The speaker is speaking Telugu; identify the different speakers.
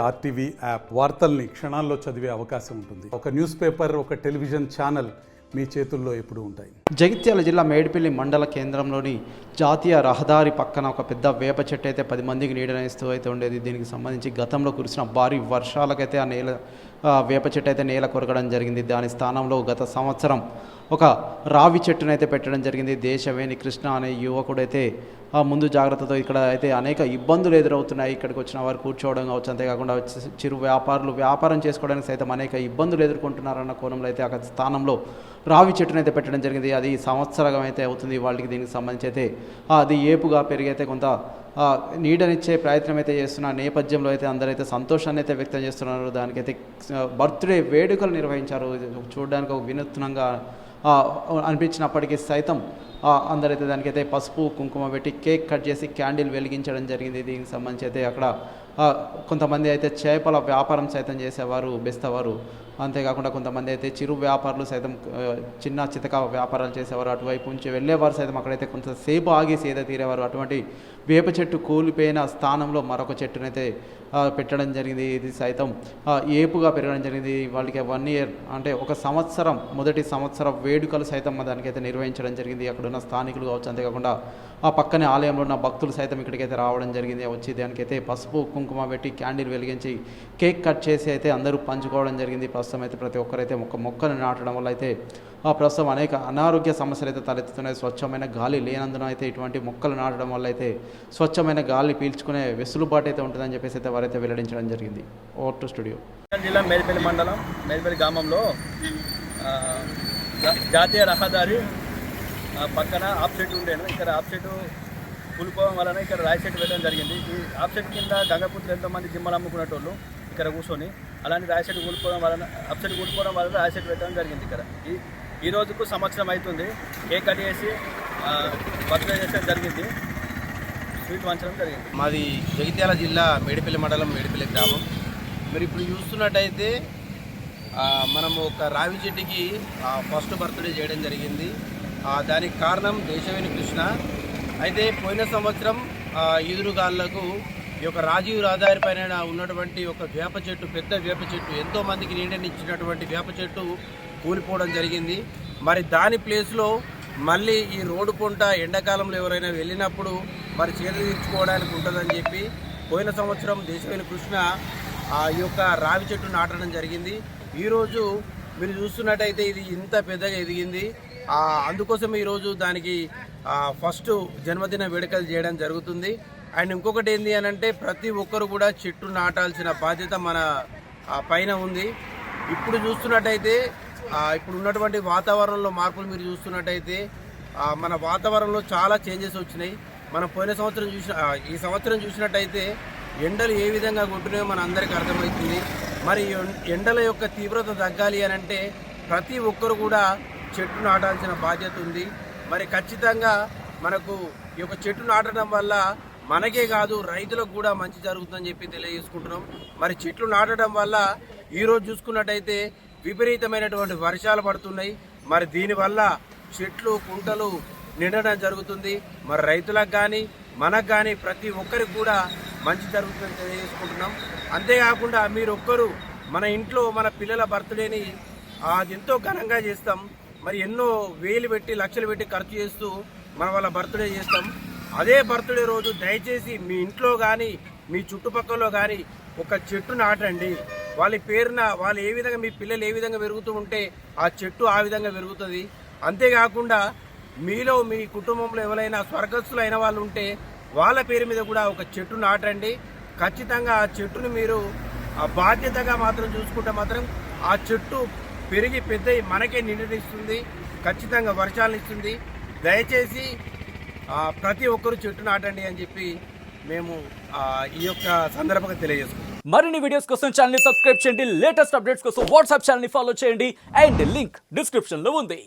Speaker 1: ఆర్టీవీ యాప్ వార్తల్ని క్షణాల్లో చదివే అవకాశం ఉంటుంది. ఒక న్యూస్ పేపర్, ఒక టెలివిజన్ ఛానల్ మీ చేతుల్లో ఎప్పుడూ ఉంటాయి.
Speaker 2: జగిత్యాల జిల్లా మేడిపల్లి మండల కేంద్రంలోని జాతీయ రహదారి పక్కన ఒక పెద్ద వేప చెట్టు అయితే 10 మందికి నీడనిస్తూ అయితే ఉండేది. దీనికి సంబంధించి గతంలో కురిసిన భారీ వర్షాలకైతే వేప చెట్టు అయితే నేల కొరగడం జరిగింది. దాని స్థానంలో గత సంవత్సరం ఒక రావి చెట్టునైతే పెట్టడం జరిగింది. దేశవేణి కృష్ణ అనే యువకుడైతే ముందు జాగ్రత్తతో ఇక్కడ అయితే అనేక ఇబ్బందులు ఎదురవుతున్నాయి. ఇక్కడికి వచ్చిన వారు కూర్చోవడం కావచ్చు, అంతేకాకుండా చిరు వ్యాపారులు వ్యాపారం చేసుకోవడానికి సైతం అనేక ఇబ్బందులు ఎదుర్కొంటున్నారన్న కోణంలో అయితే అక్కడ స్థానంలో రావి చెట్టునైతే పెట్టడం జరిగింది. అది సంవత్సరం అయితే అవుతుంది వాళ్ళకి. దీనికి సంబంధించి అయితే అది ఏపుగా పెరిగి అయితే కొంత నీడనిచ్చే ప్రయత్నం అయితే చేస్తున్న నేపథ్యంలో అయితే అందరైతే సంతోషాన్ని అయితే వ్యక్తం చేస్తున్నారు. దానికైతే బర్త్డే వేడుకలు నిర్వహించారు. చూడడానికి ఒక వినూత్నంగా అనిపించినప్పటికీ సైతం అందరైతే దానికైతే పసుపు కుంకుమ పెట్టి కేక్ కట్ చేసి క్యాండిల్ వెలిగించడం జరిగింది. దీనికి సంబంధించి అయితే అక్కడ కొంతమంది అయితే చేపల వ్యాపారం సైతం చేసేవారు, బెస్తవారు. అంతేకాకుండా కొంతమంది అయితే చిరు వ్యాపారులు సైతం చిన్న చితక వ్యాపారాలు చేసేవారు. అటువైపు నుంచి వెళ్ళేవారు సైతం అక్కడైతే కొంతసేపు ఆగి సేద తీరేవారు. అటువంటి వేప చెట్టు కూలిపోయిన స్థానంలో మరొక చెట్టునైతే పెట్టడం జరిగింది. ఇది సైతం ఏపుగా పెరగడం జరిగింది. వాళ్ళకి 1 year అంటే ఒక సంవత్సరం, మొదటి సంవత్సరం వేడుకలు సైతం దానికైతే నిర్వహించడం జరిగింది. అక్కడ ఉన్న స్థానికులు కావచ్చు, అంతేకాకుండా ఆ పక్కనే ఆలయంలో ఉన్న భక్తులు సైతం ఇక్కడికైతే రావడం జరిగింది. వచ్చి దానికైతే పసుపు కుంకుమ పెట్టి క్యాండిల్ వెలిగించి కేక్ కట్ చేసి అయితే అందరూ పంచుకోవడం జరిగింది. ప్రస్తుతం అయితే ప్రతి ఒక్కరైతే మొక్కను నాటడం వల్ల అయితే ప్రస్తుతం అనేక అనారోగ్య సమస్యలు అయితే తలెత్తుతున్నాయి. స్వచ్ఛమైన గాలి లేనందున అయితే ఇటువంటి మొక్కలు నాటడం వల్ల అయితే స్వచ్ఛమైన గాలి పీల్చుకునే వెసులుబాటు అయితే ఉంటుందని చెప్పేసి అయితే వారైతే వెల్లడించడం జరిగింది. Over to studio.
Speaker 3: జిల్లా మేడిపల్లి మండలం మేడిపల్లి గ్రామంలో జాతీయ రహదారి పక్కన ఆఫ్ సెట్ ఉండేను. ఇక్కడ ఆఫ్ సెట్ కూలిపోవడం వలన ఇక్కడ రాయి సెట్ పెట్టడం జరిగింది. ఈ ఆఫ్ సెట్ కింద గంగపుత్రులు ఎంతోమంది జిమ్మలు అమ్ముకునేటోళ్ళు ఇక్కడ కూర్చొని అలాంటి రాయి సెట్ కూలిపోవడం వలన ఆఫ్ సెట్ కూలిపోవడం వలన రాయి సెట్ పెట్టడం జరిగింది. ఇక్కడ ఈ రోజుకు సంవత్సరం అవుతుంది. కేక్ కట్ చేసి బర్త్డే చేసడం జరిగింది. స్వీట్ వంచడం జరిగింది.
Speaker 4: మాది జగిత్యాల జిల్లా మేడిపల్లి మండలం మేడిపల్లి గ్రామం. మరి ఇప్పుడు చూస్తున్నట్టయితే మనము ఒక రావి చెట్టుకి ఫస్ట్ బర్త్డే చేయడం జరిగింది. దానికి కారణం దేశవేణి కృష్ణ. అయితే పోయిన సంవత్సరం ఈదురుగాళ్లకు ఈ యొక్క రాజీవ్ రహదారి పైన ఉన్నటువంటి ఒక వేప చెట్టు, పెద్ద వేప చెట్టు, ఎంతోమందికి నీడనిచ్చినటువంటి వేప చెట్టు కూలిపోవడం జరిగింది. మరి దాని ప్లేస్లో మళ్ళీ ఈ రోడ్డు పొంట ఎండాకాలంలో ఎవరైనా వెళ్ళినప్పుడు మరి చేతులు తీర్చుకోవడానికి ఉంటుందని చెప్పి పోయిన సంవత్సరం దేశవేణి కృష్ణ ఈ యొక్క రావి చెట్టు నాటడం జరిగింది. ఈరోజు మీరు చూస్తున్నట్టయితే ఇది ఇంత పెద్దగా ఎదిగింది. అందుకోసం ఈరోజు దానికి ఫస్ట్ జన్మదిన వేడుకలు చేయడం జరుగుతుంది. అండ్ ఇంకొకటి ఏంటి అని అంటే ప్రతి ఒక్కరు కూడా చెట్టు నాటాల్సిన బాధ్యత మన పైన ఉంది. ఇప్పుడు చూస్తున్నట్టయితే ఇప్పుడు ఉన్నటువంటి వాతావరణంలో మార్పులు మీరు చూస్తున్నట్టయితే మన వాతావరణంలో చాలా చేంజెస్ వచ్చినాయి. మనం పోయిన సంవత్సరం ఈ సంవత్సరం చూసినట్టయితే ఎండలు ఏ విధంగా కొట్టున్నాయో మన అందరికీ అర్థమవుతుంది. మరి ఎండల యొక్క తీవ్రత తగ్గాలి అని అంటే ప్రతి ఒక్కరు కూడా చెట్టు నాటాల్సిన బాధ్యత ఉంది. మరి ఖచ్చితంగా మనకు ఈ యొక్క చెట్టు నాటడం వల్ల మనకే కాదు రైతులకు కూడా మంచి జరుగుతుందని చెప్పి తెలియజేసుకుంటున్నాం. మరి చెట్లు నాటడం వల్ల ఈరోజు చూసుకున్నట్టయితే విపరీతమైనటువంటి వర్షాలు పడుతున్నాయి. మరి దీనివల్ల చెట్లు కుంటలు నిండడం జరుగుతుంది. మరి రైతులకు కానీ మనకు కానీ ప్రతి ఒక్కరికి కూడా మంచి జరుగుతుందని తెలియజేసుకుంటున్నాం. అంతేకాకుండా మీరొక్కరు మన ఇంట్లో మన పిల్లల బర్త్డేని ఎంతో ఘనంగా చేస్తాం. మరి ఎన్నో వేలు పెట్టి లక్షలు పెట్టి ఖర్చు చేస్తూ మన వాళ్ళ బర్త్డే చేస్తాం. అదే బర్త్డే రోజు దయచేసి మీ ఇంట్లో కానీ మీ చుట్టుపక్కల కానీ ఒక చెట్టు నాటండి. వాళ్ళ పేరున వాళ్ళు ఏ విధంగా మీ పిల్లలు ఏ విధంగా పెరుగుతూ ఉంటే ఆ చెట్టు ఆ విధంగా పెరుగుతుంది. అంతేకాకుండా మీలో మీ కుటుంబంలో ఎవరైనా స్వర్గస్థులు అయిన వాళ్ళు ఉంటే వాళ్ళ పేరు మీద కూడా ఒక చెట్టు నాటండి. ఖచ్చితంగా ఆ చెట్టును మీరు బాధ్యతగా మాత్రం చూసుకుంటే మాత్రం ఆ చెట్టు పెరిగి పెద్ద మనకే నిండిస్తుంది, ఖచ్చితంగా వర్షాలను ఇస్తుంది. దయచేసి ప్రతి ఒక్కరు చెట్టు నాటండి అని చెప్పి మేము ఈ యొక్క సందర్భంగా తెలియజేసుకుంటాం.
Speaker 5: మరిన్ని వీడియోస్ కోసం ఛానల్ ని సబ్స్క్రైబ్ చేయండి. లేటెస్ట్ అప్డేట్స్ కోసం వాట్సాప్ ఛానల్ ని ఫాలో చేయండి. అండ్ లింక్ డిస్క్రిప్షన్ లో ఉంది.